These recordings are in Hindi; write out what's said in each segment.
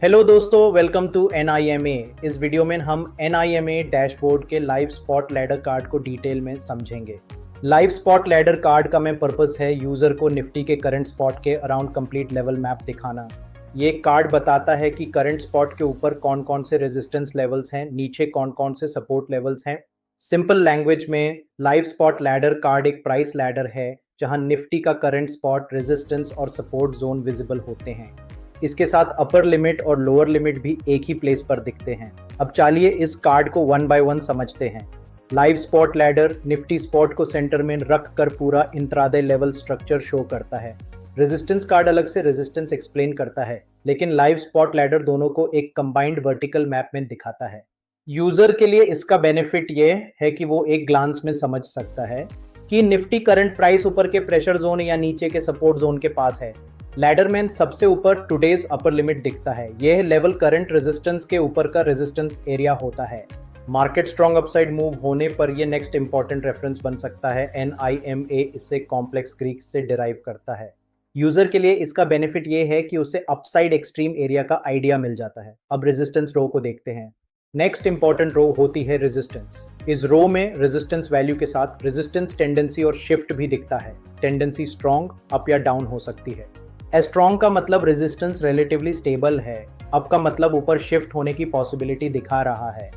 हेलो दोस्तों, वेलकम टू NIMA। इस वीडियो में हम NIMA डैशबोर्ड के लाइव स्पॉट लैडर कार्ड को डिटेल में समझेंगे। लाइव स्पॉट लैडर कार्ड का मेन पर्पस है यूज़र को निफ्टी के करंट स्पॉट के अराउंड कंप्लीट लेवल मैप दिखाना। ये कार्ड बताता है कि करंट स्पॉट के ऊपर कौन कौन से रेजिस्टेंस लेवल्स हैं, नीचे कौन कौन से सपोर्ट लेवल्स हैं। सिंपल लैंग्वेज में लाइव स्पॉट लैडर कार्ड एक प्राइस लैडर है जहां निफ्टी का करंट स्पॉट, रेजिस्टेंस और सपोर्ट जोन विजिबल होते हैं। इसके साथ अपर लिमिट और लोअर लिमिट भी एक ही प्लेस पर दिखते हैं। अब चलिए इस कार्ड को वन बाय वन समझते हैं। Live spot ladder Nifty spot को सेंटर में रख कर पूरा इंट्राडे लेवल स्ट्रक्चर शो करता है। रेजिस्टेंस कार्ड अलग से रेजिस्टेंस एक्सप्लेन करता है, लेकिन लाइव स्पॉट लैडर दोनों को एक कंबाइंड वर्टिकल मैप में दिखाता है। यूजर के लिए इसका बेनिफिट ये है कि वो एक ग्लांस में समझ सकता है कि निफ्टी करंट प्राइस ऊपर के प्रेशर जोन या नीचे के सपोर्ट जोन के पास है। लैडर में सबसे ऊपर टुडेज अपर लिमिट दिखता है। यह लेवल करंट रेजिस्टेंस के ऊपर का रेजिस्टेंस एरिया होता है। मार्केट स्ट्रॉन्ग अपसाइड मूव होने पर यह नेक्स्ट इंपॉर्टेंट रेफरेंस बन सकता है। NIMA इससे कॉम्प्लेक्स ग्रीक से डिराइव करता है। यूजर के लिए इसका बेनिफिट यह है कि उसे अपसाइड एक्सट्रीम एरिया का आइडिया मिल जाता है। अब रेजिस्टेंस रो को देखते हैं। नेक्स्ट इंपॉर्टेंट रो होती है रेजिस्टेंस। इस रो में रेजिस्टेंस वैल्यू के साथ रेजिस्टेंस टेंडेंसी और शिफ्ट भी दिखता है। टेंडेंसी स्ट्रॉन्ग, अप या डाउन हो सकती है। स्ट्रॉन्ग का मतलब रेजिस्टेंस रिलेटिवली स्टेबल है। अप का मतलब ऊपर शिफ्ट होने की पॉसिबिलिटी दिखा रहा है,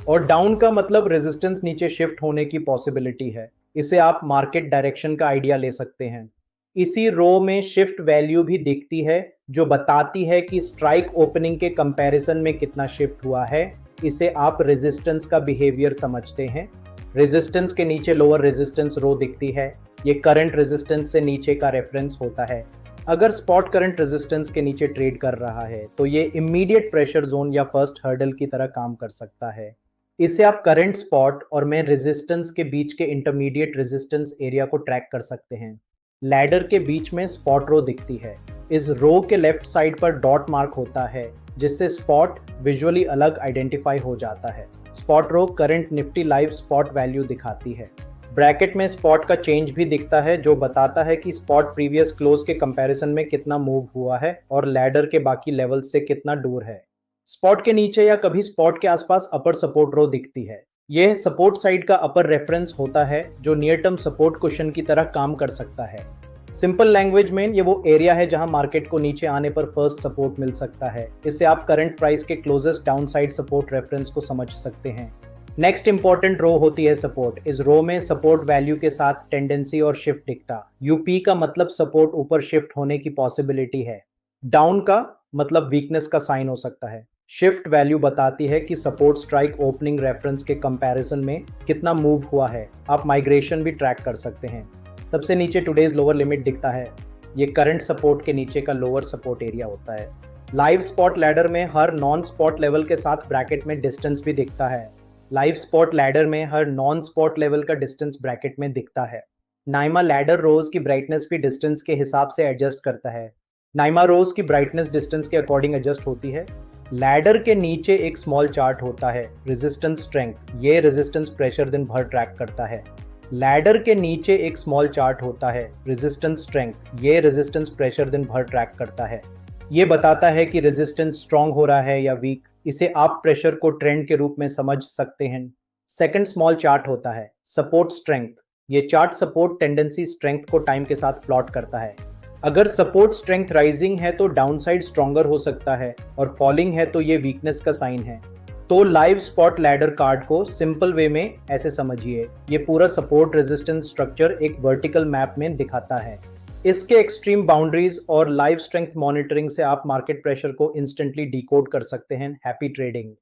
और डाउन का मतलब रेजिस्टेंस नीचे शिफ्ट होने की पॉसिबिलिटी है। इसे आप मार्केट डायरेक्शन का आइडिया ले सकते हैं। इसी रो में शिफ्ट वैल्यू भी दिखती है जो बताती है कि स्ट्राइक ओपनिंग के कंपैरिजन में कितना शिफ्ट हुआ है। इसे आप रेजिस्टेंस का बिहेवियर समझते हैं। रेजिस्टेंस के नीचे लोअर रेजिस्टेंस रो दिखती है। ये करंट रेजिस्टेंस से नीचे का रेफरेंस होता है। अगर स्पॉट करंट रेजिस्टेंस के नीचे ट्रेड कर रहा है तो ये इमीडिएट प्रेशर जोन या फर्स्ट हर्डल की तरह काम कर सकता है। इसे आप करंट स्पॉट और मेन रेजिस्टेंस के बीच के इंटरमीडिएट रेजिस्टेंस एरिया को ट्रैक कर सकते हैं। लैडर के बीच में स्पॉट रो दिखती है। इस रो के लेफ्ट साइड पर डॉट मार्क होता है, जिससे स्पॉट विजुअली अलग आइडेंटिफाई हो जाता है। Spot row current Nifty live spot value दिखाती है। ब्रैकेट में स्पॉट का चेंज भी दिखता है जो बताता है कि स्पॉट प्रीवियस क्लोज के कंपैरिजन में कितना मूव हुआ है और लैडर के बाकी लेवल्स से कितना दूर है। स्पॉट के नीचे या कभी स्पॉट के आसपास अपर सपोर्ट रो दिखती है। यह सपोर्ट साइड का अपर रेफरेंस होता है जो नियर टर्म सपोर्ट क्वेश्चन की तरह काम कर सकता है। सिंपल लैंग्वेज में ये वो एरिया है जहां मार्केट को नीचे आने पर फर्स्ट सपोर्ट मिल सकता है। इससे आप करंट प्राइस के क्लोजेस्ट डाउनसाइड सपोर्ट रेफरेंस को समझ सकते हैं। नेक्स्ट इंपॉर्टेंट रो होती है सपोर्ट। इस रो में सपोर्ट वैल्यू के साथ टेंडेंसी और शिफ्ट दिखता। यूपी का मतलब सपोर्ट ऊपर शिफ्ट होने की पॉसिबिलिटी है। डाउन का मतलब वीकनेस का साइन हो सकता है। शिफ्ट वैल्यू बताती है कि सपोर्ट स्ट्राइक ओपनिंग रेफरेंस के कंपैरिजन में कितना मूव हुआ है। आप माइग्रेशन भी ट्रैक कर सकते हैं। सबसे नीचे टुडेज लोअर लिमिट दिखता है। ये करंट सपोर्ट के नीचे का लोअर सपोर्ट एरिया होता है। लाइव स्पॉट लैडर में हर नॉन स्पॉट लेवल के साथ ब्रैकेट में डिस्टेंस भी दिखता है। लाइव स्पॉट लैडर में हर नॉन स्पॉट लेवल का डिस्टेंस ब्रैकेट में दिखता है। नाइमा लैडर रोज की ब्राइटनेस भी डिस्टेंस के हिसाब से एडजस्ट करता है। नाइमा रोज की ब्राइटनेस डिस्टेंस के अकॉर्डिंग एडजस्ट होती है। लैडर के नीचे एक स्मॉल चार्ट होता है, रेजिस्टेंस स्ट्रेंथ। ये रेजिस्टेंस प्रेशर दिन भर ट्रैक करता है। लैडर के नीचे एक स्मॉल चार्ट होता है, रेजिस्टेंस स्ट्रेंथ। ये रेजिस्टेंस प्रेशर दिन भर ट्रैक करता है। ये बताता है कि रेजिस्टेंस स्ट्रांग हो रहा है या वीक। इसे आप प्रेशर को ट्रेंड के रूप में समझ सकते हैं। सेकंड स्मॉल चार्ट होता है, सपोर्ट स्ट्रेंथ। ये चार्ट सपोर्ट टेंडेंसी स्ट्रेंथ को टाइम के साथ प्लॉट करता है। अगर सपोर्ट स्ट्रेंथ राइजिंग है तो डाउनसाइड स्ट्रॉन्गर हो सकता है, और फॉलिंग है तो ये वीकनेस का साइन है। तो लाइव स्पॉट लैडर कार्ड को सिंपल वे में ऐसे समझिए। ये पूरा सपोर्ट रेजिस्टेंस स्ट्रक्चर एक वर्टिकल मैप में दिखाता है। इसके एक्सट्रीम बाउंड्रीज और लाइव स्ट्रेंथ मॉनिटरिंग से आप मार्केट प्रेशर को इंस्टेंटली डिकोड कर सकते हैं। Happy trading.